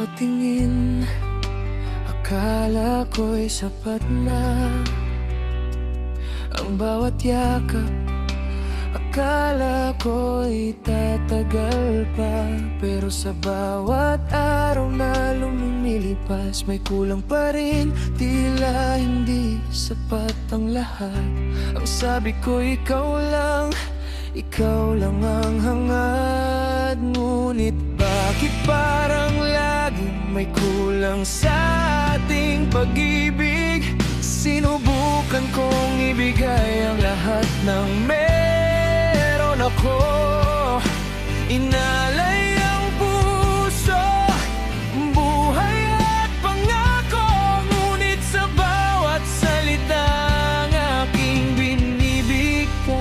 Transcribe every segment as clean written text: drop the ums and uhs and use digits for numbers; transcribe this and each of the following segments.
bawat tingin, akala ko'y sapat na. Ang bawat yakap, akala ko'y tatagal pa. Pero sa bawat araw na lumilipas, may kulang pa rin, tila hindi sapat ang lahat. Ang sabi ko ikaw lang ang hangad. Ngunit bakit parang laging may kulang sa ating pag-ibig? Sinubukan kong ibigay ang lahat ng meron ako. Inalay ang puso, buhay at pangako. Ngunit sa bawat salitang aking binibigkas,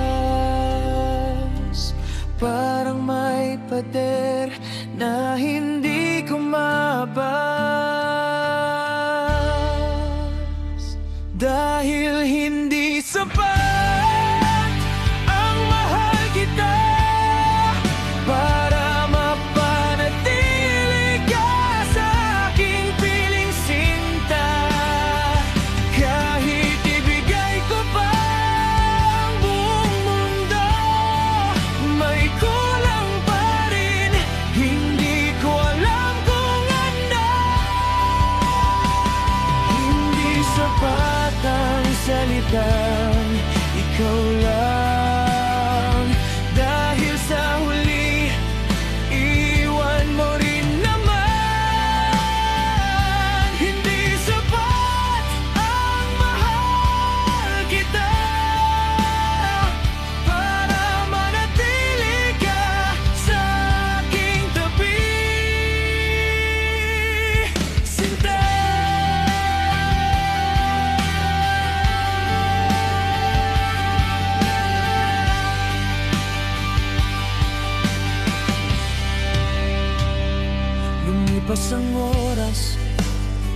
parang may pader na hindi ko mabas. Dahil hindi sapat ang mahal kita para mapanatili ka sa aking piling sinta. Kahit ibigay ko pa ang buong mundo, may kulang pa rin, hindi ko alam kung ano. Hindi sapat ang salitang ikaw lang. Dahil sa huli, iwan mo rin naman. Hindi sapat ang mahal kita para manatili ka sa aking tabi, sinta. Lumipas ang oras,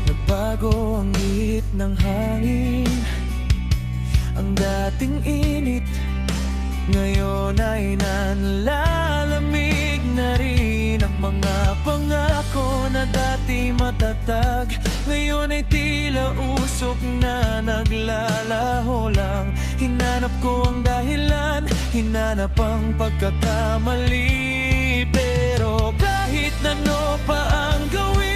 nagbago ang ihip ng hangin. Ang dating init, ngayon ay nanlalamig na rin. Ang mga pangako na dati matatag, ngayon ay tila usok na naglalaho lang. Hinanap ko ang dahilan, hinanap ang pagkakamali. Pero kahit ano pa ang gawin,